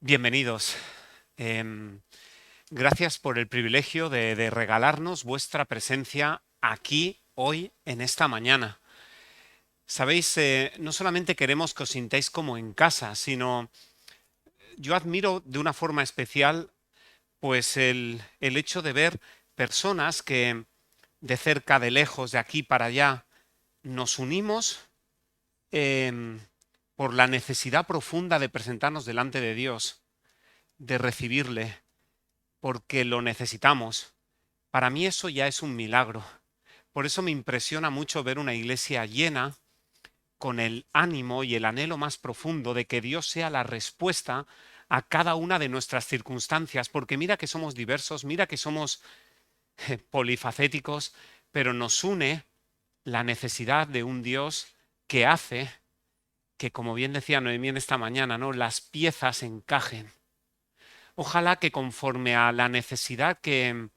Bienvenidos. Em, Gracias por el privilegio de regalarnos vuestra presencia aquí, hoy, en esta mañana. Sabéis, no solamente queremos que os sintáis como en casa, sino yo admiro de una forma especial pues el hecho de ver personas que de cerca, de lejos, de aquí para allá, nos unimos em, por la necesidad profunda de presentarnos delante de Dios, de recibirle porque lo necesitamos. Para mí eso ya es un milagro. Por eso me impresiona mucho ver una iglesia llena con el ánimo y el anhelo más profundo de que Dios sea la respuesta a cada una de nuestras circunstancias, porque mira que somos diversos, mira que somos polifacéticos, pero nos une la necesidad de un Dios que hace que, como bien decía Noemí en esta mañana, ¿no?, las piezas encajen. Ojalá que conforme a la necesidad que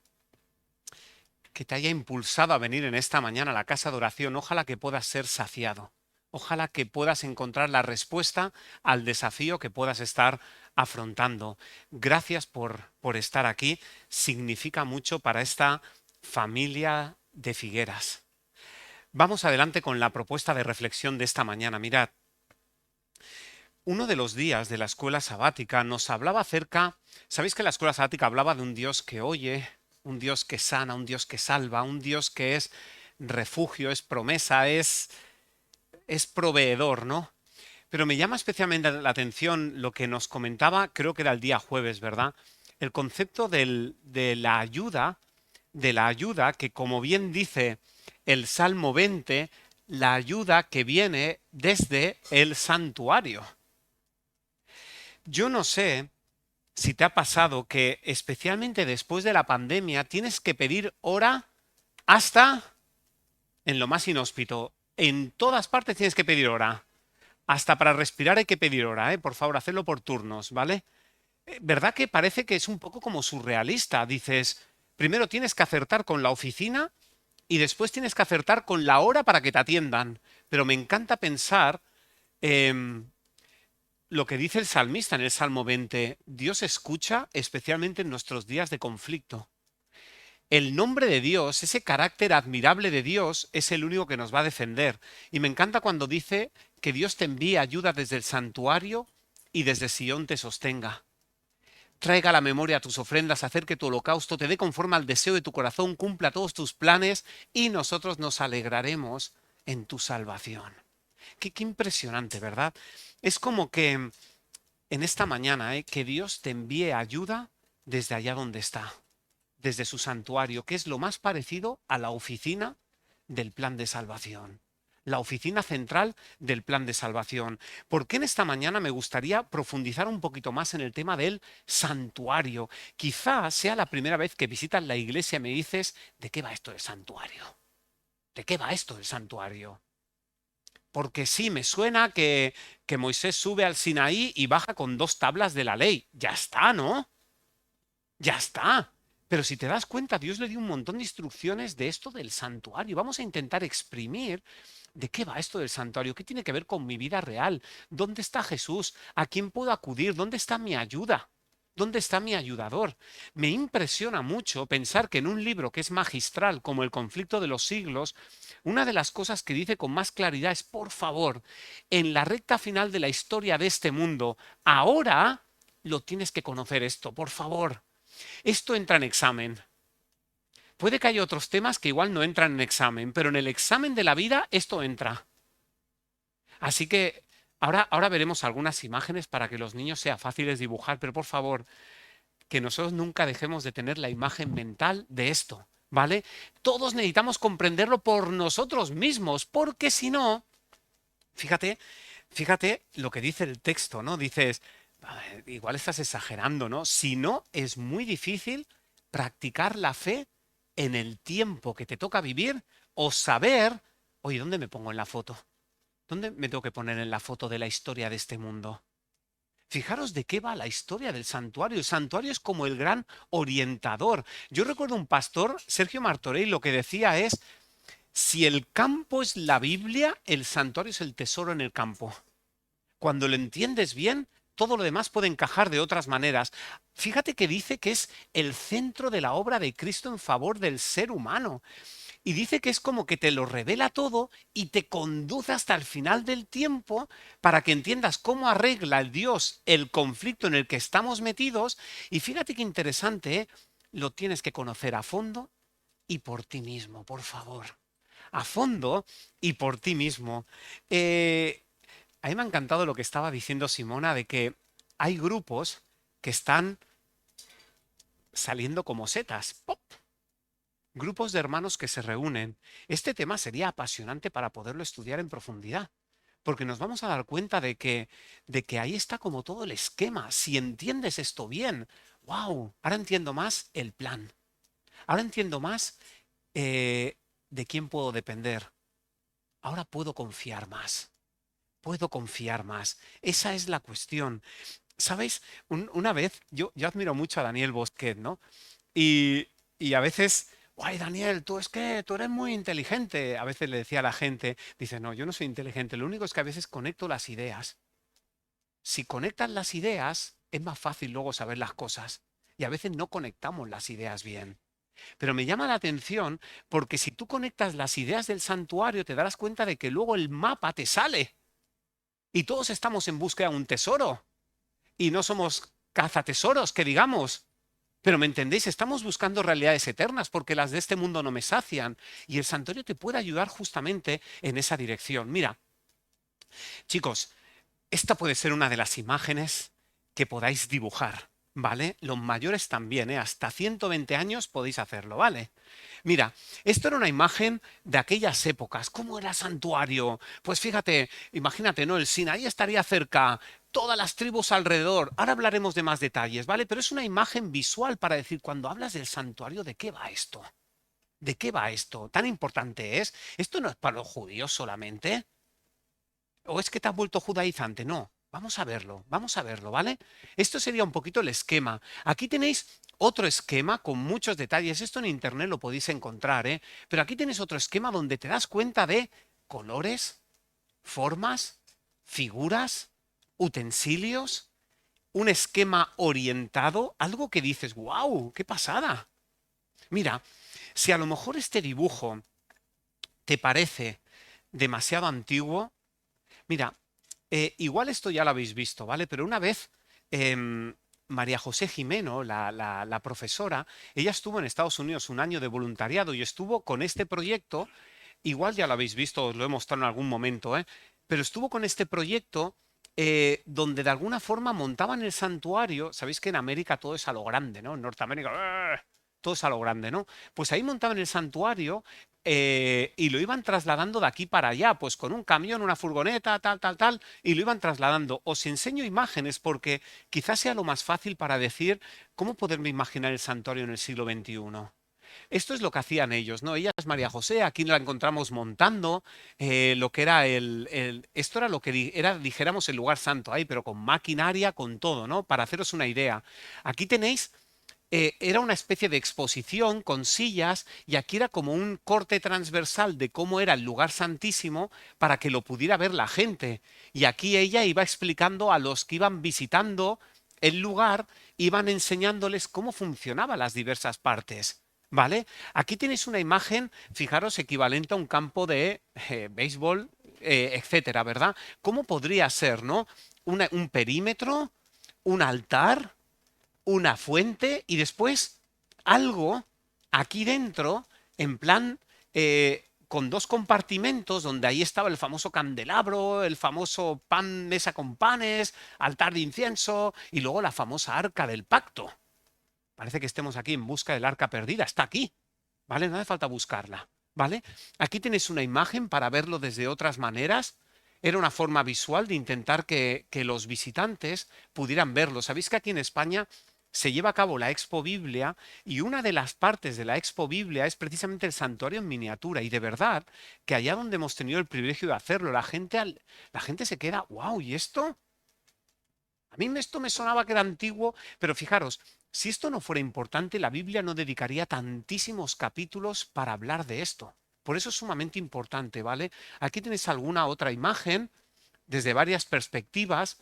te haya impulsado a venir en esta mañana a la casa de oración, ojalá que puedas ser saciado. Ojalá que puedas encontrar la respuesta al desafío que puedas estar afrontando. Gracias por estar aquí. Significa mucho para esta familia de Figueras. Vamos adelante con la propuesta de reflexión de esta mañana. Mirad, uno de los días de la escuela sabática nos hablaba acerca, sabéis que la escuela sabática hablaba de un Dios que oye, un Dios que sana, un Dios que salva, un Dios que es refugio, es promesa, es proveedor, ¿no? Pero me llama especialmente la atención lo que nos comentaba, creo que era el día jueves, ¿verdad? El concepto de la ayuda que, como bien dice el Salmo 20, la ayuda que viene desde el santuario. Yo no sé si te ha pasado que especialmente después de la pandemia tienes que pedir hora hasta en lo más inhóspito. En todas partes tienes que pedir hora. Hasta para respirar hay que pedir hora, ¿eh? Por favor, hacedlo por turnos, ¿vale? ¿Verdad que parece que es un poco como surrealista? Dices, primero tienes que acertar con la oficina y después tienes que acertar con la hora para que te atiendan. Pero me encanta pensar lo que dice el salmista en el Salmo 20, Dios escucha especialmente en nuestros días de conflicto. El nombre de Dios, ese carácter admirable de Dios, es el único que nos va a defender. Y me encanta cuando dice que Dios te envía ayuda desde el santuario y desde Sión te sostenga. Traiga a la memoria tus ofrendas, acerque tu holocausto, te dé conforme al deseo de tu corazón, cumpla todos tus planes y nosotros nos alegraremos en tu salvación. Qué impresionante, ¿verdad? Es como que en esta mañana, que Dios te envíe ayuda desde allá donde está, desde su santuario, que es lo más parecido a la oficina del plan de salvación. La oficina central del plan de salvación. ¿Por qué en esta mañana me gustaría profundizar un poquito más en el tema del santuario? Quizás sea la primera vez que visitas la iglesia y me dices, ¿de qué va esto del santuario? ¿De qué va esto del santuario? Porque sí, me suena que Moisés sube al Sinaí y baja con dos tablas de la ley. Ya está, ¿no? Ya está. Pero si te das cuenta, Dios le dio un montón de instrucciones de esto del santuario. Vamos a intentar exprimir de qué va esto del santuario, qué tiene que ver con mi vida real, dónde está Jesús, a quién puedo acudir, dónde está mi ayuda. ¿Dónde está mi ayudador? Me impresiona mucho pensar que en un libro que es magistral como El conflicto de los siglos, una de las cosas que dice con más claridad es, por favor, en la recta final de la historia de este mundo, ahora lo tienes que conocer esto, por favor. Esto entra en examen. Puede que haya otros temas que igual no entran en examen, pero en el examen de la vida esto entra. Así que ahora veremos algunas imágenes para que los niños sea fáciles dibujar, pero por favor, que nosotros nunca dejemos de tener la imagen mental de esto, ¿vale? Todos necesitamos comprenderlo por nosotros mismos, porque si no, fíjate, fíjate lo que dice el texto, ¿no? Dices, igual estás exagerando, ¿no? Si no, es muy difícil practicar la fe en el tiempo que te toca vivir o saber, oye, ¿dónde me pongo en la foto? ¿Dónde me tengo que poner en la foto de la historia de este mundo? Fijaros de qué va la historia del santuario. El santuario es como el gran orientador. Yo recuerdo un pastor, Sergio Martorell, lo que decía es, si el campo es la Biblia, el santuario es el tesoro en el campo. Cuando lo entiendes bien, Todo lo demás puede encajar de otras maneras. Fíjate que dice que es el centro de la obra de Cristo en favor del ser humano. Y dice que es como que te lo revela todo y te conduce hasta el final del tiempo para que entiendas cómo arregla el Dios el conflicto en el que estamos metidos. Y fíjate qué interesante, ¿eh? Lo tienes que conocer a fondo y por ti mismo, por favor. A fondo y por ti mismo. A mí me ha encantado lo que estaba diciendo Simona de que hay grupos que están saliendo como setas. ¡Pop! Grupos de hermanos que se reúnen. Este tema sería apasionante para poderlo estudiar en profundidad, porque nos vamos a dar cuenta de que ahí está como todo el esquema. Si entiendes esto bien, wow, ahora entiendo más el plan. Ahora entiendo más de quién puedo depender. Ahora puedo confiar más. Puedo confiar más. Esa es la cuestión. ¿Sabéis? Una vez, yo admiro mucho a Daniel Bosquet, ¿no? Y a veces, guay, Daniel, tú es que tú eres muy inteligente. A veces le decía a la gente, dice, no, yo no soy inteligente, lo único es que a veces conecto las ideas. Si conectas las ideas, es más fácil luego saber las cosas. Y a veces no conectamos las ideas bien. Pero me llama la atención porque si tú conectas las ideas del santuario, te darás cuenta de que luego el mapa te sale. Y todos estamos en búsqueda de un tesoro. Y no somos cazatesoros, que digamos. Pero ¿me entendéis? Estamos buscando realidades eternas porque las de este mundo no me sacian. Y el santuario te puede ayudar justamente en esa dirección. Mira, chicos, esta puede ser una de las imágenes que podáis dibujar, ¿vale? Los mayores también, ¿eh? Hasta 120 años podéis hacerlo, ¿vale? Mira, esto era una imagen de aquellas épocas. ¿Cómo era santuario? Pues fíjate, imagínate, ¿no? El Sinaí estaría cerca, todas las tribus alrededor. Ahora hablaremos de más detalles, ¿vale? Pero es una imagen visual para decir, cuando hablas del santuario, ¿de qué va esto? ¿De qué va esto? ¿Tan importante es? ¿Esto no es para los judíos solamente? ¿O es que te has vuelto judaizante? No. Vamos a verlo, ¿vale? Esto sería un poquito el esquema. Aquí tenéis otro esquema con muchos detalles. Esto en internet lo podéis encontrar, ¿eh? Pero aquí tenéis otro esquema donde te das cuenta de colores, formas, figuras, utensilios, un esquema orientado, algo que dices, wow, qué pasada. Mira, si a lo mejor este dibujo te parece demasiado antiguo, mira, igual esto ya lo habéis visto, ¿vale? Pero una vez María José Jimeno, la profesora, ella estuvo en Estados Unidos un año de voluntariado y estuvo con este proyecto, igual ya lo habéis visto, os lo he mostrado en algún momento, ¿eh? Pero estuvo con este proyecto donde de alguna forma montaban el santuario. Sabéis que en América todo es a lo grande, ¿no? En Norteamérica, todo es a lo grande, ¿no? Pues ahí montaban el santuario y lo iban trasladando de aquí para allá, pues con un camión, una furgoneta, tal, tal, tal, y lo iban trasladando. Os enseño imágenes porque quizás sea lo más fácil para decir cómo poderme imaginar el santuario en el siglo XXI. Esto es lo que hacían ellos, ¿no? Ella es María José, aquí la encontramos montando lo que era esto era lo que era, dijéramos, el lugar santo ahí, pero con maquinaria, con todo, ¿no? Para haceros una idea. Aquí tenéis era una especie de exposición con sillas y aquí era como un corte transversal de cómo era el lugar santísimo para que lo pudiera ver la gente. Y aquí ella iba explicando a los que iban visitando el lugar, iban enseñándoles cómo funcionaban las diversas partes. ¿Vale? Aquí tenéis una imagen, fijaros, equivalente a un campo de béisbol, etcétera, ¿verdad? ¿Cómo podría ser, no? Un perímetro, un altar, una fuente y después algo aquí dentro, en plan, con dos compartimentos donde ahí estaba el famoso candelabro, el famoso pan, mesa con panes, altar de incienso y luego la famosa arca del pacto. Parece que estemos aquí en busca del arca perdida, está aquí, ¿vale? No hace falta buscarla, ¿vale? Aquí tenéis una imagen para verlo desde otras maneras. Era una forma visual de intentar que los visitantes pudieran verlo. Sabéis que aquí en España se lleva a cabo la Expo Biblia y una de las partes de la Expo Biblia es precisamente el santuario en miniatura. Y de verdad que allá donde hemos tenido el privilegio de hacerlo, la gente se queda, wow, ¿y esto? A mí esto me sonaba que era antiguo, pero fijaros, si esto no fuera importante, la Biblia no dedicaría tantísimos capítulos para hablar de esto. Por eso es sumamente importante, ¿vale? Aquí tenéis alguna otra imagen desde varias perspectivas.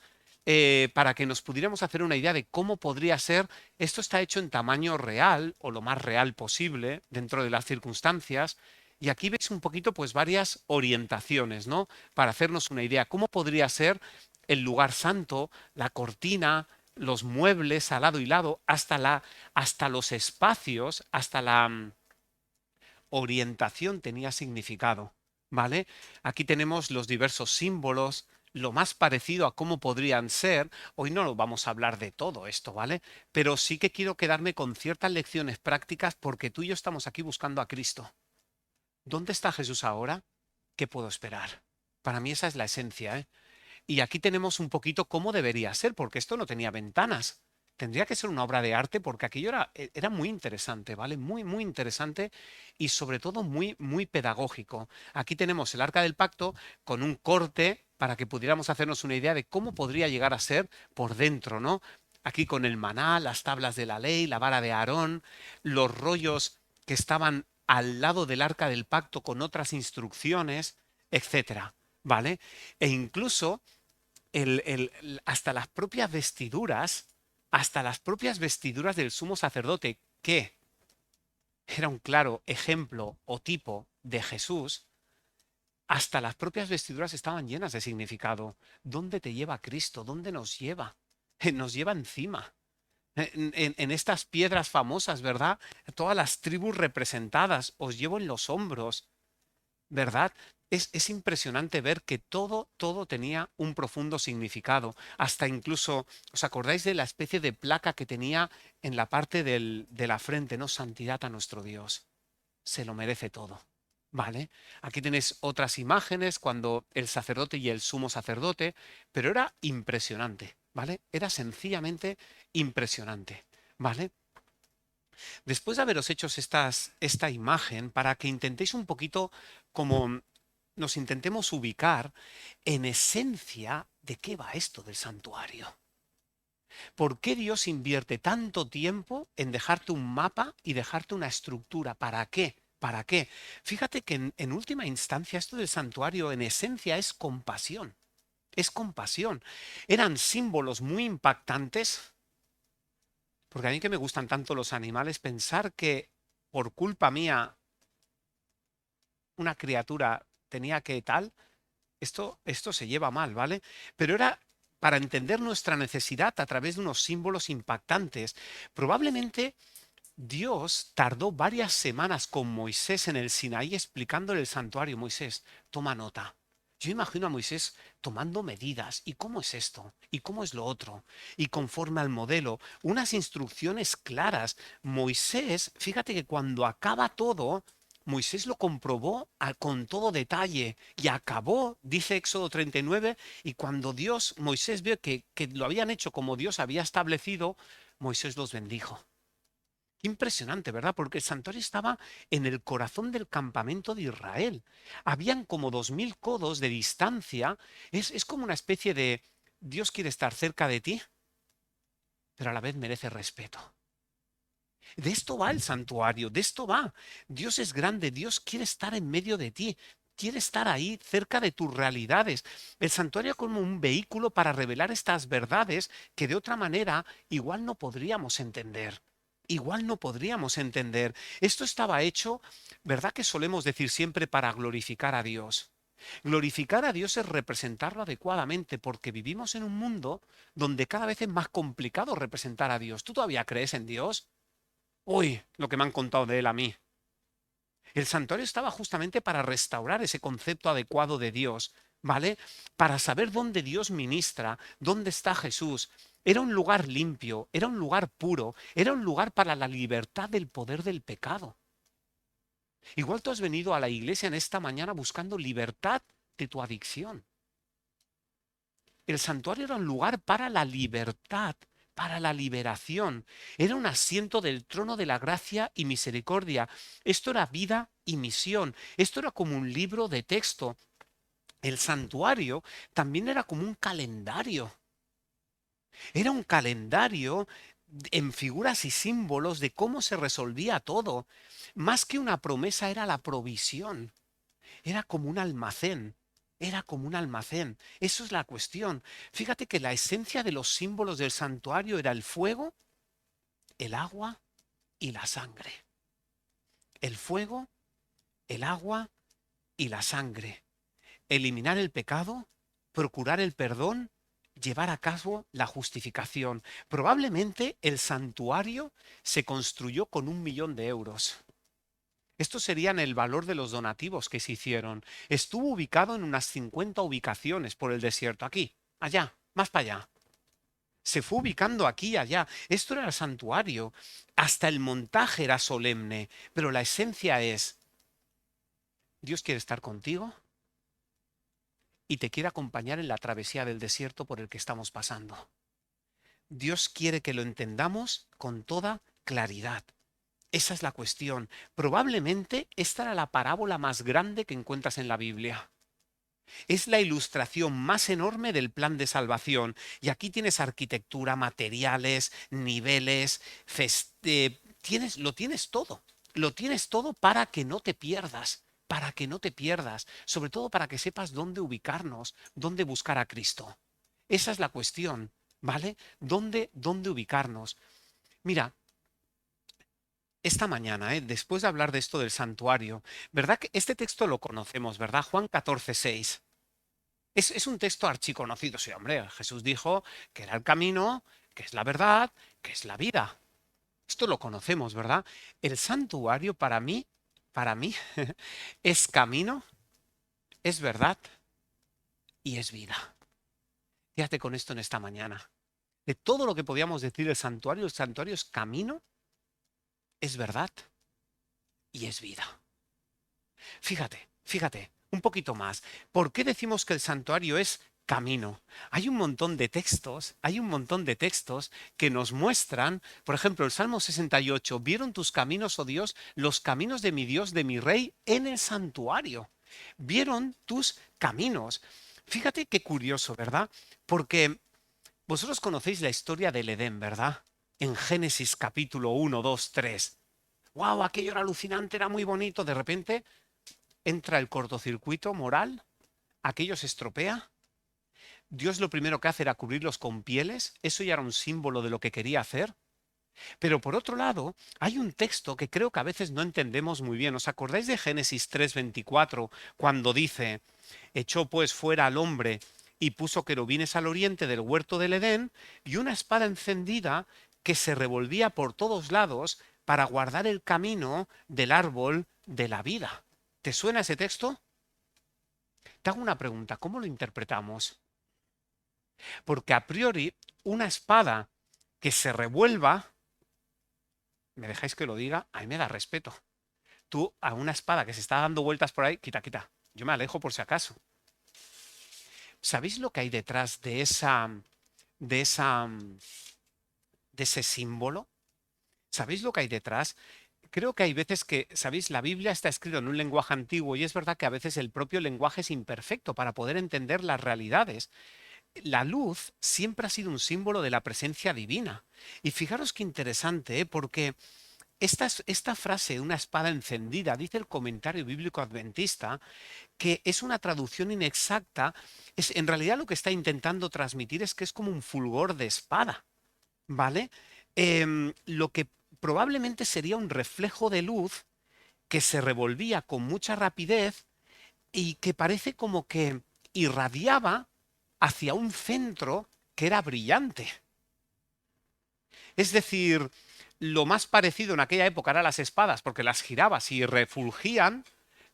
para que nos pudiéramos hacer una idea de cómo podría ser. Esto está hecho en tamaño real o lo más real posible dentro de las circunstancias. Y aquí veis un poquito pues varias orientaciones, ¿no? Para hacernos una idea. ¿Cómo podría ser el lugar santo, la cortina, los muebles al lado y lado, hasta los espacios, hasta la orientación tenía significado, ¿vale? Aquí tenemos los diversos símbolos, lo más parecido a cómo podrían ser. Hoy no vamos a hablar de todo esto, ¿vale? Pero sí que quiero quedarme con ciertas lecciones prácticas porque tú y yo estamos aquí buscando a Cristo. ¿Dónde está Jesús ahora? ¿Qué puedo esperar? Para mí esa es la esencia, ¿eh? Y aquí tenemos un poquito cómo debería ser, porque esto no tenía ventanas. Tendría que ser una obra de arte porque aquello era muy interesante, ¿vale? Muy, muy interesante y sobre todo muy, muy pedagógico. Aquí tenemos el Arca del Pacto con un corte para que pudiéramos hacernos una idea de cómo podría llegar a ser por dentro, ¿no? Aquí con el maná, las tablas de la ley, la vara de Aarón, los rollos que estaban al lado del Arca del Pacto con otras instrucciones, etcétera, ¿vale? E incluso hasta las propias vestiduras del sumo sacerdote, que era un claro ejemplo o tipo de Jesús, hasta las propias vestiduras estaban llenas de significado. ¿Dónde te lleva Cristo? ¿Dónde nos lleva? Nos lleva encima. En estas piedras famosas, ¿verdad? Todas las tribus representadas, os llevo en los hombros. ¿Verdad? Es impresionante ver que todo tenía un profundo significado. Hasta incluso, ¿os acordáis de la especie de placa que tenía en la parte de la frente? ¿No? Santidad a nuestro Dios. Se lo merece todo. ¿Vale? Aquí tenéis otras imágenes cuando el sacerdote y el sumo sacerdote, pero era impresionante, ¿vale? Era sencillamente impresionante, ¿vale? Después de haberos hecho esta imagen, para que intentéis un poquito como nos intentemos ubicar en esencia de qué va esto del santuario. ¿Por qué Dios invierte tanto tiempo en dejarte un mapa y dejarte una estructura? ¿Para qué? ¿Para qué? Fíjate que en última instancia esto del santuario en esencia es compasión. Es compasión. Eran símbolos muy impactantes, porque a mí que me gustan tanto los animales, pensar que por culpa mía una criatura tenía que tal, esto se lleva mal, ¿vale? Pero era para entender nuestra necesidad a través de unos símbolos impactantes. Probablemente Dios tardó varias semanas con Moisés en el Sinaí explicándole el santuario. Moisés, toma nota. Yo imagino a Moisés tomando medidas. ¿Y cómo es esto? ¿Y cómo es lo otro? Y conforme al modelo, unas instrucciones claras. Moisés, fíjate que cuando acaba todo, Moisés lo comprobó con todo detalle y acabó, dice Éxodo 39, y cuando Moisés vio que lo habían hecho como Dios había establecido, Moisés los bendijo. Impresionante, ¿verdad? Porque el santuario estaba en el corazón del campamento de Israel. Habían como 2000 codos de distancia. Es como una especie de Dios quiere estar cerca de ti, pero a la vez merece respeto. De esto va el santuario, de esto va. Dios es grande, Dios quiere estar en medio de ti, quiere estar ahí cerca de tus realidades. El santuario como un vehículo para revelar estas verdades que de otra manera igual no podríamos entender. Igual no podríamos entender. Esto estaba hecho, ¿verdad que solemos decir siempre para glorificar a Dios? Glorificar a Dios es representarlo adecuadamente porque vivimos en un mundo donde cada vez es más complicado representar a Dios. ¿Tú todavía crees en Dios? Uy, lo que me han contado de él a mí. El santuario estaba justamente para restaurar ese concepto adecuado de Dios, ¿vale? Para saber dónde Dios ministra, dónde está Jesús. Era un lugar limpio, era un lugar puro, era un lugar para la libertad del poder del pecado. Igual tú has venido a la iglesia en esta mañana buscando libertad de tu adicción. El santuario era un lugar para la libertad, para la liberación. Era un asiento del trono de la gracia y misericordia. Esto era vida y misión. Esto era como un libro de texto. El santuario también era como un calendario. Era un calendario en figuras y símbolos de cómo se resolvía todo. Más que una promesa era la provisión. Era como un almacén. Era como un almacén. Eso es la cuestión. Fíjate que la esencia de los símbolos del santuario era el fuego, el agua y la sangre. El fuego, el agua y la sangre. Eliminar el pecado, procurar el perdón, llevar a cabo la justificación. Probablemente el santuario se construyó con 1.000.000 de euros. Estos serían el valor de los donativos que se hicieron. Estuvo ubicado en unas 50 ubicaciones por el desierto, aquí, allá, más para allá. Se fue ubicando aquí y allá. Esto era el santuario. Hasta el montaje era solemne, pero la esencia es, Dios quiere estar contigo y te quiere acompañar en la travesía del desierto por el que estamos pasando. Dios quiere que lo entendamos con toda claridad. Esa es la cuestión. Probablemente esta era la parábola más grande que encuentras en la Biblia. Es la ilustración más enorme del plan de salvación. Y aquí tienes arquitectura, materiales, niveles, lo tienes todo. Lo tienes todo para que no te pierdas. Para que no te pierdas. Sobre todo para que sepas dónde ubicarnos, dónde buscar a Cristo. Esa es la cuestión, ¿vale? ¿Dónde ubicarnos? Mira, esta mañana, después de hablar de esto del santuario, ¿verdad que este texto lo conocemos, verdad? Juan 14:6. Es un texto archiconocido, sí, hombre. Jesús dijo que era el camino, que es la verdad, que es la vida. Esto lo conocemos, ¿verdad? El santuario para mí, es camino, es verdad y es vida. Fíjate con esto en esta mañana. De todo lo que podíamos decir el santuario es camino, es verdad y es vida. Fíjate, un poquito más. ¿Por qué decimos que el santuario es camino? Hay un montón de textos que nos muestran, por ejemplo, el Salmo 68, ¿vieron tus caminos, oh Dios, los caminos de mi Dios, de mi Rey, en el santuario? Vieron tus caminos. Fíjate qué curioso, ¿verdad? Porque vosotros conocéis la historia del Edén, ¿verdad? En Génesis capítulo 1, 2, 3. ¡Wow! Aquello era alucinante, era muy bonito. De repente entra el cortocircuito moral, aquello se estropea. Dios lo primero que hace era cubrirlos con pieles, eso ya era un símbolo de lo que quería hacer. Pero por otro lado, hay un texto que creo que a veces no entendemos muy bien. ¿Os acordáis de Génesis 3:24, cuando dice, echó pues fuera al hombre y puso querubines al oriente del huerto del Edén y una espada encendida que se revolvía por todos lados para guardar el camino del árbol de la vida? ¿Te suena ese texto? Te hago una pregunta, ¿cómo lo interpretamos? Porque a priori una espada que se revuelva, ¿me dejáis que lo diga? A mí me da respeto. Tú a una espada que se está dando vueltas por ahí, quita, quita. Yo me alejo por si acaso. ¿Sabéis lo que hay detrás de esa, de ese símbolo? ¿Sabéis lo que hay detrás? Creo que hay veces que, ¿sabéis? La Biblia está escrita en un lenguaje antiguo y es verdad que a veces el propio lenguaje es imperfecto para poder entender las realidades. La luz siempre ha sido un símbolo de la presencia divina. Y fijaros qué interesante, porque esta frase, una espada encendida, dice el comentario bíblico adventista, que es una traducción inexacta. En realidad lo que está intentando transmitir es que es como un fulgor de espada, ¿vale? Lo que probablemente sería un reflejo de luz que se revolvía con mucha rapidez y que parece como que irradiaba hacia un centro que era brillante. Es decir, lo más parecido en aquella época eran las espadas, porque las girabas y refulgían,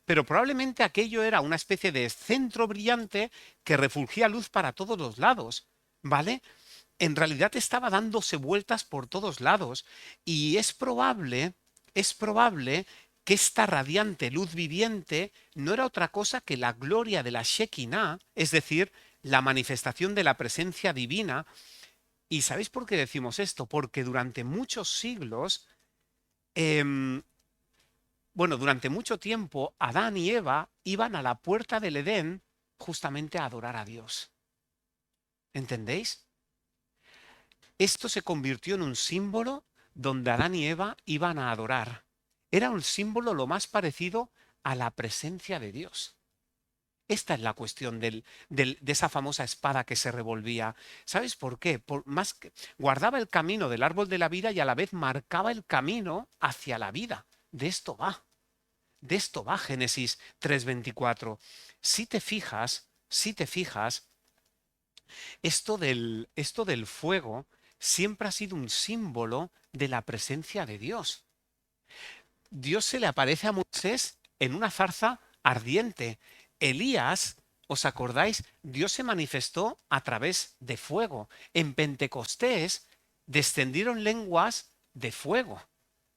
pero probablemente aquello era una especie de centro brillante que refulgía luz para todos los lados, ¿vale? En realidad estaba dándose vueltas por todos lados y es probable que esta radiante luz viviente no era otra cosa que la gloria de la Shekinah, es decir, la manifestación de la presencia divina. ¿Y sabéis por qué decimos esto? Porque durante muchos siglos, em, bueno, durante mucho tiempo, Adán y Eva iban a la puerta del Edén justamente a adorar a Dios. ¿Entendéis? Esto se convirtió en un símbolo donde Adán y Eva iban a adorar. Era un símbolo lo más parecido a la presencia de Dios. Esta es la cuestión de esa famosa espada que se revolvía. ¿Sabes por qué? Guardaba el camino del árbol de la vida y a la vez marcaba el camino hacia la vida. De esto va. De esto va Génesis 3:24. Si te fijas, esto del fuego siempre ha sido un símbolo de la presencia de Dios. Dios se le aparece a Moisés en una zarza ardiente. Elías, ¿os acordáis? Dios se manifestó a través de fuego. En Pentecostés descendieron lenguas de fuego.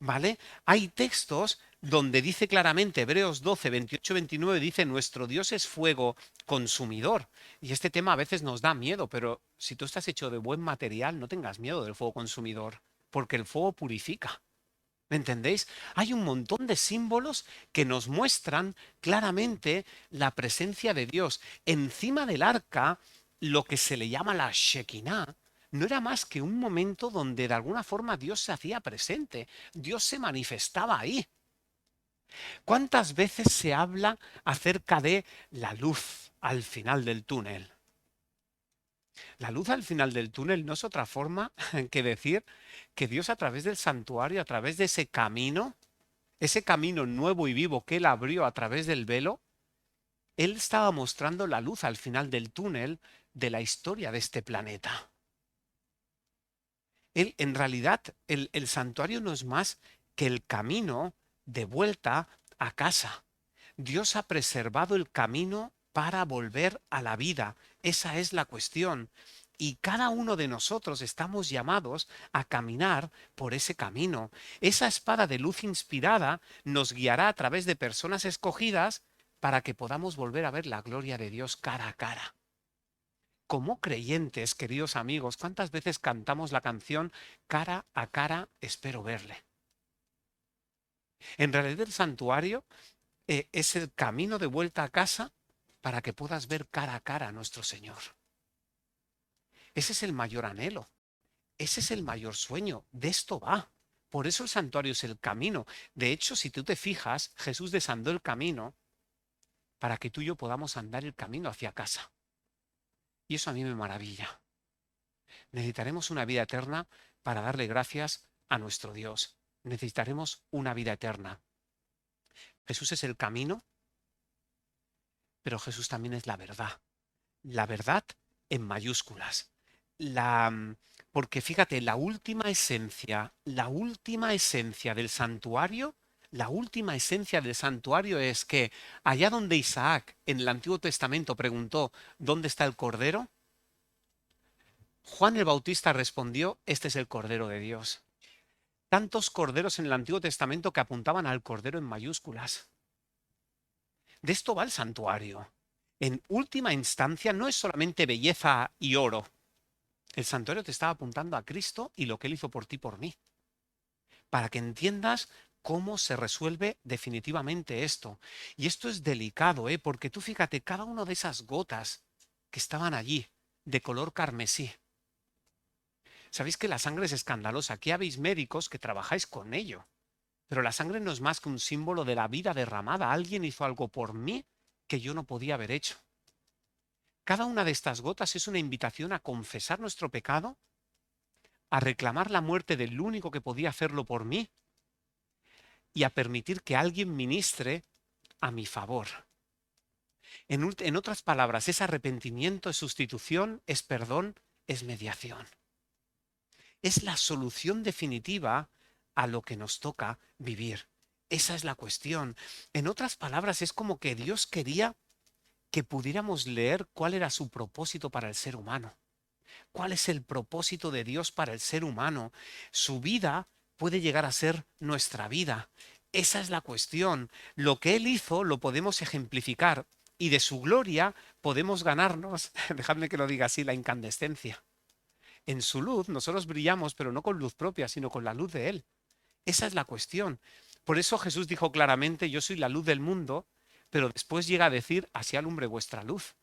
¿Vale? Hay textos donde dice claramente, Hebreos 12, 28, 29, dice, nuestro Dios es fuego consumidor. Y este tema a veces nos da miedo, pero si tú estás hecho de buen material, no tengas miedo del fuego consumidor, porque el fuego purifica. ¿Me entendéis? Hay un montón de símbolos que nos muestran claramente la presencia de Dios. Encima del arca, lo que se le llama la Shekinah, no era más que un momento donde de alguna forma Dios se hacía presente, Dios se manifestaba ahí. ¿Cuántas veces se habla acerca de la luz al final del túnel? La luz al final del túnel no es otra forma que decir que Dios a través del santuario, a través de ese camino nuevo y vivo que Él abrió a través del velo, Él estaba mostrando la luz al final del túnel de la historia de este planeta. Él, en realidad, el santuario no es más que el camino de vuelta a casa. Dios ha preservado el camino para volver a la vida. Esa es la cuestión. Y cada uno de nosotros estamos llamados a caminar por ese camino. Esa espada de luz inspirada nos guiará a través de personas escogidas para que podamos volver a ver la gloria de Dios cara a cara. Como creyentes, queridos amigos, ¿cuántas veces cantamos la canción cara a cara espero verle? En realidad el santuario es el camino de vuelta a casa para que puedas ver cara a cara a nuestro Señor. Ese es el mayor anhelo, ese es el mayor sueño, de esto va. Por eso el santuario es el camino. De hecho, si tú te fijas, Jesús desandó el camino para que tú y yo podamos andar el camino hacia casa. Y eso a mí me maravilla. Necesitaremos una vida eterna para darle gracias a nuestro Dios. Necesitaremos una vida eterna. Jesús es el camino, pero Jesús también es la verdad. La verdad en mayúsculas. Porque fíjate, la última esencia del santuario, la última esencia del santuario es que allá donde Isaac en el Antiguo Testamento preguntó, ¿dónde está el Cordero? Juan el Bautista respondió, este es el Cordero de Dios. Tantos corderos en el Antiguo Testamento que apuntaban al Cordero en mayúsculas. De esto va el santuario. En última instancia, no es solamente belleza y oro. El santuario te estaba apuntando a Cristo y lo que Él hizo por ti, por mí. Para que entiendas cómo se resuelve definitivamente esto. Y esto es delicado, porque tú fíjate, cada una de esas gotas que estaban allí, de color carmesí. Sabéis que la sangre es escandalosa. Aquí habéis médicos que trabajáis con ello. Pero la sangre no es más que un símbolo de la vida derramada. Alguien hizo algo por mí que yo no podía haber hecho. Cada una de estas gotas es una invitación a confesar nuestro pecado, a reclamar la muerte del único que podía hacerlo por mí y a permitir que alguien ministre a mi favor. En otras palabras, es arrepentimiento, es sustitución, es perdón, es mediación. Es la solución definitiva a lo que nos toca vivir. Esa es la cuestión. En otras palabras, es como que Dios quería que pudiéramos leer cuál era su propósito para el ser humano. ¿Cuál es el propósito de Dios para el ser humano? Su vida puede llegar a ser nuestra vida. Esa es la cuestión. Lo que Él hizo lo podemos ejemplificar y de su gloria podemos ganarnos, dejadme que lo diga así, la incandescencia. En su luz nosotros brillamos, pero no con luz propia, sino con la luz de Él. Esa es la cuestión. Por eso Jesús dijo claramente, yo soy la luz del mundo, pero después llega a decir, así alumbre vuestra luz,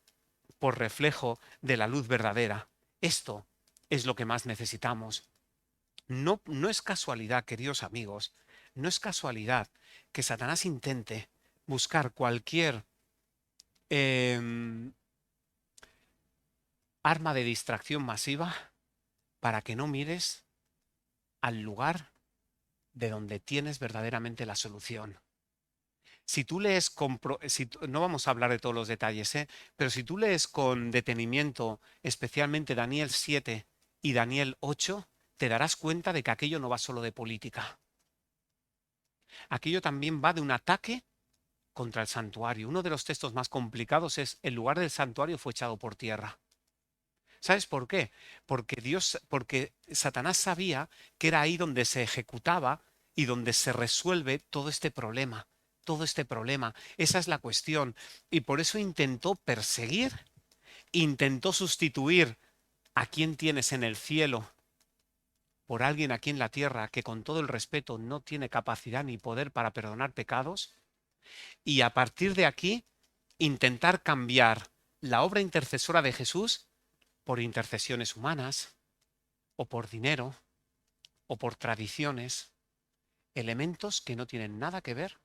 por reflejo de la luz verdadera. Esto es lo que más necesitamos. No es casualidad, queridos amigos, no es casualidad que Satanás intente buscar cualquier em, arma de distracción masiva para que no mires al lugar de donde tienes verdaderamente la solución. Si tú lees no vamos a hablar de todos los detalles, pero si tú lees con detenimiento, especialmente Daniel 7 y Daniel 8, te darás cuenta de que aquello no va solo de política. Aquello también va de un ataque contra el santuario. Uno de los textos más complicados es: el lugar del santuario fue echado por tierra. ¿Sabes por qué? Porque Satanás sabía que era ahí donde se ejecutaba y donde se resuelve todo este problema. Todo este problema. Esa es la cuestión. Y por eso intentó perseguir, intentó sustituir a quien tienes en el cielo por alguien aquí en la tierra que, con todo el respeto, no tiene capacidad ni poder para perdonar pecados. Y a partir de aquí, intentar cambiar la obra intercesora de Jesús por intercesiones humanas, o por dinero, o por tradiciones, elementos que no tienen nada que ver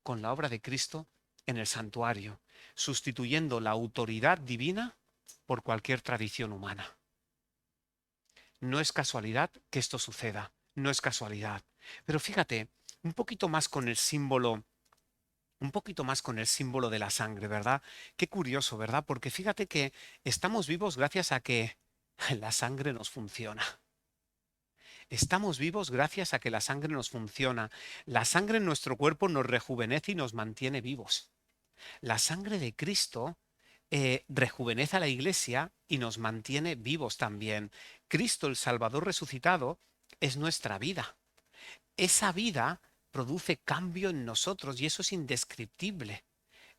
con la obra de Cristo en el santuario, sustituyendo la autoridad divina por cualquier tradición humana. No es casualidad que esto suceda, no es casualidad. Pero fíjate, un poquito más con el símbolo, un poquito más con el símbolo de la sangre, ¿verdad? Qué curioso, ¿verdad? Porque fíjate que estamos vivos gracias a que la sangre nos funciona. Estamos vivos gracias a que la sangre nos funciona. La sangre en nuestro cuerpo nos rejuvenece y nos mantiene vivos. La sangre de Cristo rejuvenece a la iglesia y nos mantiene vivos también. Cristo, el Salvador resucitado, es nuestra vida. Esa vida produce cambio en nosotros y eso es indescriptible.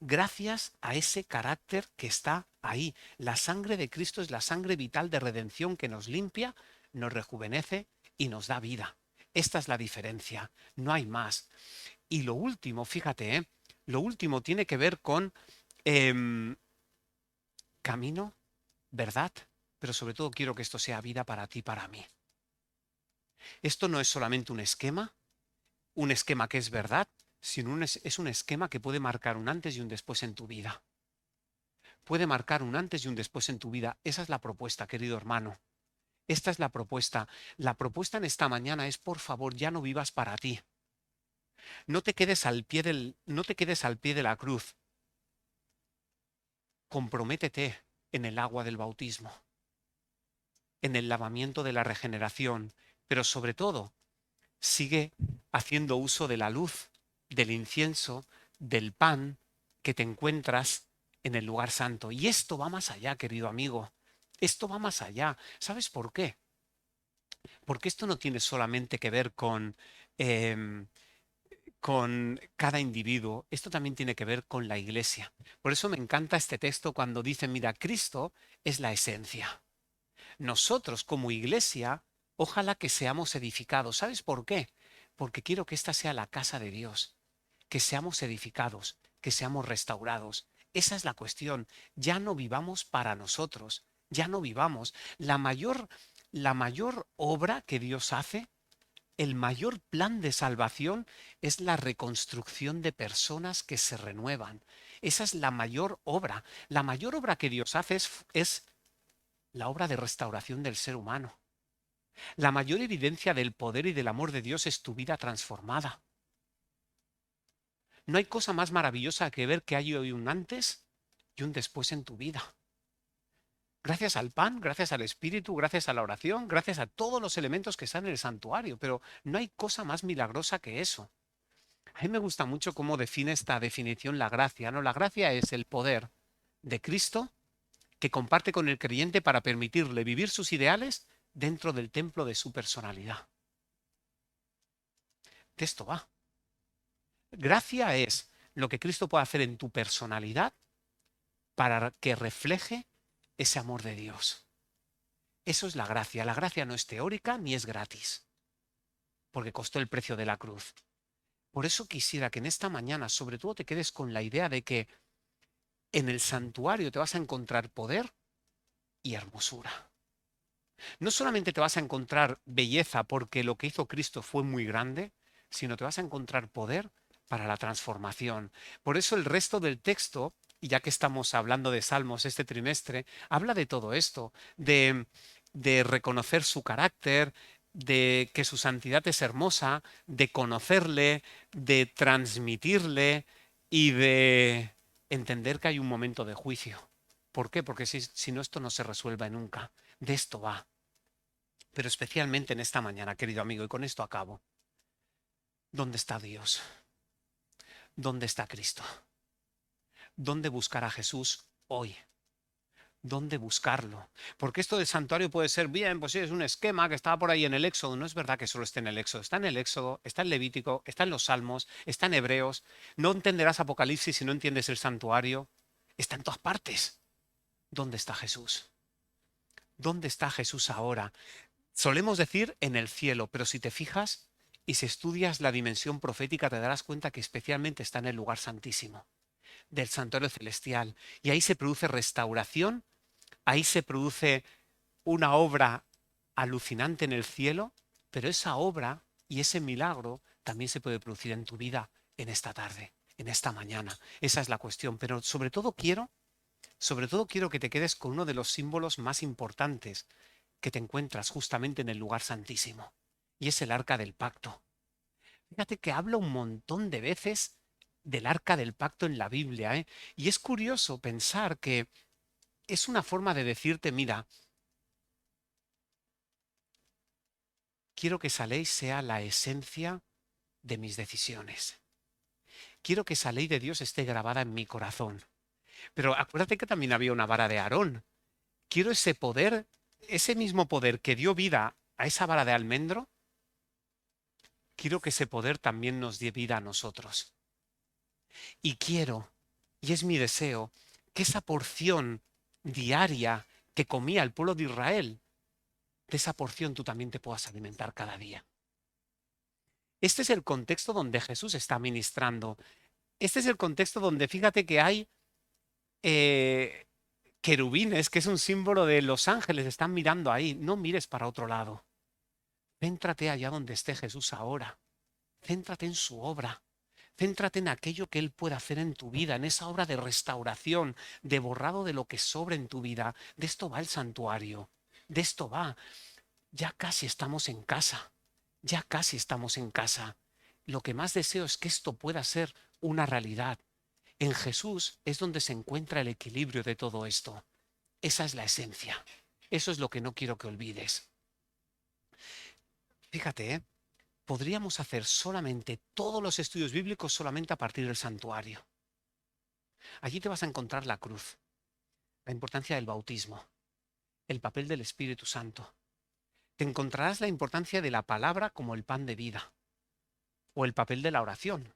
Gracias a ese carácter que está ahí. La sangre de Cristo es la sangre vital de redención que nos limpia, nos rejuvenece y nos da vida. Esta es la diferencia, no hay más. Y lo último, fíjate, lo último tiene que ver con em, camino, verdad, pero sobre todo quiero que esto sea vida para ti, para mí. Esto no es solamente un esquema que es verdad, sino es un esquema que puede marcar un antes y un después en tu vida. Puede marcar un antes y un después en tu vida. Esa es la propuesta, querido hermano. Esta es la propuesta. La propuesta en esta mañana es: por favor, ya no vivas para ti. No te quedes al pie de la cruz. Comprométete en el agua del bautismo, en el lavamiento de la regeneración, pero sobre todo, sigue haciendo uso de la luz, del incienso, del pan que te encuentras en el lugar santo. Y esto va más allá, querido amigo. Esto va más allá. ¿Sabes por qué? Porque esto no tiene solamente que ver em, con cada individuo, esto también tiene que ver con la iglesia. Por eso me encanta este texto cuando dice: mira, Cristo es la esencia. Nosotros como iglesia, ojalá que seamos edificados. ¿Sabes por qué? Porque quiero que esta sea la casa de Dios, que seamos edificados, que seamos restaurados. Esa es la cuestión. Ya no vivamos para nosotros, ya no vivamos. La mayor obra que Dios hace, el mayor plan de salvación, es la reconstrucción de personas que se renuevan. Esa es la mayor obra. La mayor obra que Dios hace es la obra de restauración del ser humano. La mayor evidencia del poder y del amor de Dios es tu vida transformada. No hay cosa más maravillosa que ver que hay hoy un antes y un después en tu vida. Gracias al pan, gracias al Espíritu, gracias a la oración, gracias a todos los elementos que están en el santuario, pero no hay cosa más milagrosa que eso. A mí me gusta mucho cómo define esta definición la gracia, ¿no? La gracia es el poder de Cristo que comparte con el creyente para permitirle vivir sus ideales dentro del templo de su personalidad. De esto va. Gracia es lo que Cristo puede hacer en tu personalidad para que refleje ese amor de Dios. Eso es la gracia. La gracia no es teórica ni es gratis, porque costó el precio de la cruz. Por eso quisiera que en esta mañana sobre todo te quedes con la idea de que en el santuario te vas a encontrar poder y hermosura. No solamente te vas a encontrar belleza porque lo que hizo Cristo fue muy grande, sino te vas a encontrar poder para la transformación. Por eso el resto del texto, y ya que estamos hablando de Salmos este trimestre, habla de todo esto, de reconocer su carácter, de que su santidad es hermosa, de conocerle, de transmitirle y de entender que hay un momento de juicio. ¿Por qué? Porque si no, esto no se resuelve nunca. De esto va. Pero especialmente en esta mañana, querido amigo, y con esto acabo. ¿Dónde está Dios? ¿Dónde está Cristo? ¿Dónde buscar a Jesús hoy? ¿Dónde buscarlo? Porque esto del santuario puede ser, bien, pues sí, es un esquema que estaba por ahí en el Éxodo. No es verdad que solo esté en el Éxodo. Está en el Éxodo, está en Levítico, está en los Salmos, está en Hebreos. No entenderás Apocalipsis si no entiendes el santuario. Está en todas partes. ¿Dónde está Jesús? ¿Dónde está Jesús ahora? Solemos decir en el cielo, pero si te fijas y si estudias la dimensión profética te darás cuenta que especialmente está en el lugar santísimo del santuario celestial. Y ahí se produce restauración, ahí se produce una obra alucinante en el cielo, pero esa obra y ese milagro también se puede producir en tu vida en esta tarde, en esta mañana. Esa es la cuestión. Pero sobre todo quiero que te quedes con uno de los símbolos más importantes que te encuentras justamente en el lugar santísimo, y es el arca del pacto. Fíjate que habla un montón de veces del arca del pacto en la Biblia, ¿eh? Y es curioso pensar que es una forma de decirte, mira, quiero que esa ley sea la esencia de mis decisiones. Quiero que esa ley de Dios esté grabada en mi corazón. Pero acuérdate que también había una vara de Aarón. Quiero ese poder, ese mismo poder que dio vida a esa vara de almendro, quiero que ese poder también nos dé vida a nosotros. Y quiero, y es mi deseo, que esa porción diaria que comía el pueblo de Israel, de esa porción tú también te puedas alimentar cada día. Este es el contexto donde Jesús está ministrando. Este es el contexto donde fíjate que hay eh, querubines, que es un símbolo de los ángeles, están mirando ahí. No mires para otro lado. Céntrate allá donde esté Jesús ahora. Céntrate en su obra. Céntrate en aquello que Él puede hacer en tu vida, en esa obra de restauración, de borrado de lo que sobra en tu vida. De esto va el santuario. De esto va. Ya casi estamos en casa. Ya casi estamos en casa. Lo que más deseo es que esto pueda ser una realidad. En Jesús es donde se encuentra el equilibrio de todo esto. Esa es la esencia. Eso es lo que no quiero que olvides. Fíjate, ¿eh? Podríamos hacer solamente todos los estudios bíblicos solamente a partir del santuario. Allí te vas a encontrar la cruz, la importancia del bautismo, el papel del Espíritu Santo. Te encontrarás la importancia de la palabra como el pan de vida, o el papel de la oración,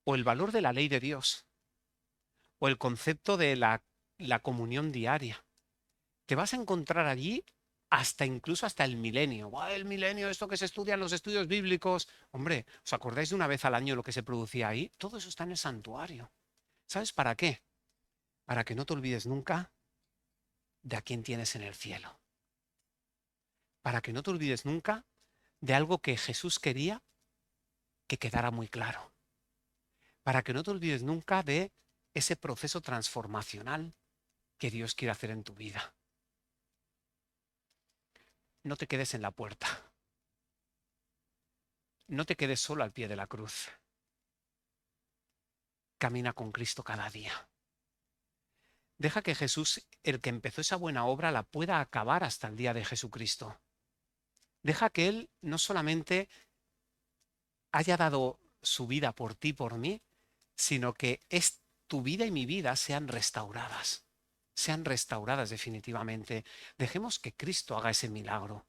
o el valor de la ley de Dios, o el concepto de la comunión diaria. Te vas a encontrar allí hasta incluso hasta el milenio. ¡Buah, el milenio, esto que se estudia en los estudios bíblicos! Hombre, ¿os acordáis de una vez al año lo que se producía ahí? Todo eso está en el santuario. ¿Sabes para qué? Para que no te olvides nunca de a quién tienes en el cielo. Para que no te olvides nunca de algo que Jesús quería que quedara muy claro. Para que no te olvides nunca de ese proceso transformacional que Dios quiere hacer en tu vida. No te quedes en la puerta. No te quedes solo al pie de la cruz. Camina con Cristo cada día. Deja que Jesús, el que empezó esa buena obra, la pueda acabar hasta el día de Jesucristo. Deja que Él no solamente haya dado su vida por ti, por mí, sino que tu vida y mi vida sean restauradas. Sean restauradas definitivamente. Dejemos que Cristo haga ese milagro.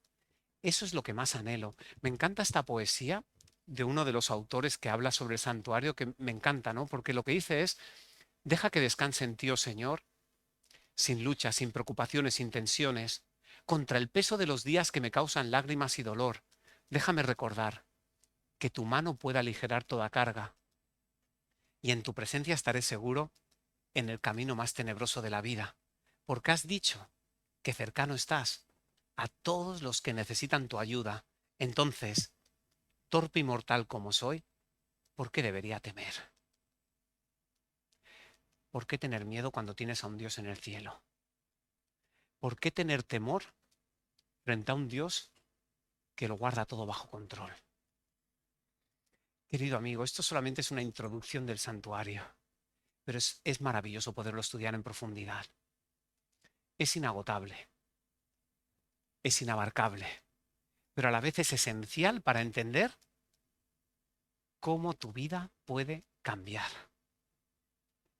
Eso es lo que más anhelo. Me encanta esta poesía de uno de los autores que habla sobre el santuario, que me encanta, ¿no? Porque lo que dice es, deja que descanse en ti, oh Señor, sin luchas, sin preocupaciones, sin tensiones, contra el peso de los días que me causan lágrimas y dolor. Déjame recordar que tu mano puede aligerar toda carga, y en tu presencia estaré seguro en el camino más tenebroso de la vida, porque has dicho que cercano estás a todos los que necesitan tu ayuda. Entonces, torpe y mortal como soy, ¿Por qué debería temer? ¿Por qué tener miedo cuando tienes a un Dios en el cielo? ¿Por qué tener temor frente a un Dios que lo guarda todo bajo control? Querido amigo, esto solamente es una introducción del santuario, pero es maravilloso poderlo estudiar en profundidad. Es inagotable, es inabarcable, pero a la vez es esencial para entender cómo tu vida puede cambiar.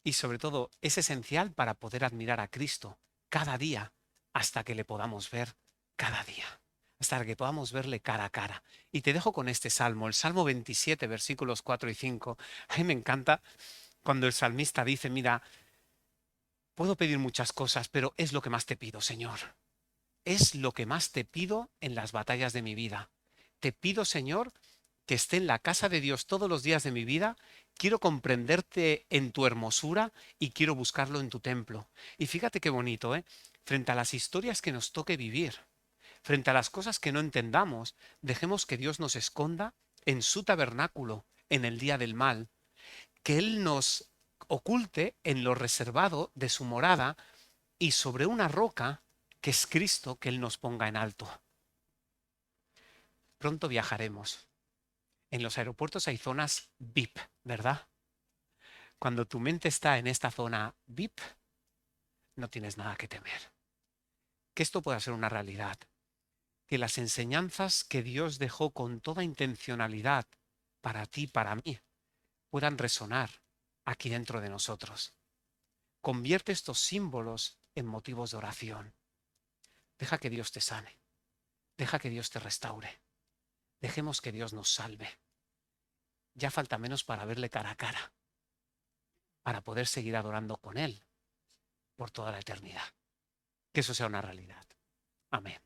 Y sobre todo es esencial para poder admirar a Cristo cada día hasta que le podamos ver cada día, hasta que podamos verle cara a cara. Y te dejo con este salmo, el Salmo 27, versículos 4 y 5. A mí me encanta cuando el salmista dice, mira, puedo pedir muchas cosas, pero es lo que más te pido, Señor. Es lo que más te pido en las batallas de mi vida. Te pido, Señor, que esté en la casa de Dios todos los días de mi vida. Quiero comprenderte en tu hermosura y quiero buscarlo en tu templo. Y fíjate qué bonito, ¿eh? Frente a las historias que nos toque vivir, frente a las cosas que no entendamos, dejemos que Dios nos esconda en su tabernáculo en el día del mal, que Él nos oculte en lo reservado de su morada y sobre una roca que es Cristo, que Él nos ponga en alto. Pronto viajaremos. En los aeropuertos hay zonas VIP, ¿verdad? Cuando tu mente está en esta zona VIP, no tienes nada que temer. Que esto pueda ser una realidad. Que las enseñanzas que Dios dejó con toda intencionalidad para ti, para mí, puedan resonar aquí dentro de nosotros. Convierte estos símbolos en motivos de oración. Deja que Dios te sane. Deja que Dios te restaure. Dejemos que Dios nos salve. Ya falta menos para verle cara a cara, para poder seguir adorando con Él por toda la eternidad. Que eso sea una realidad. Amén.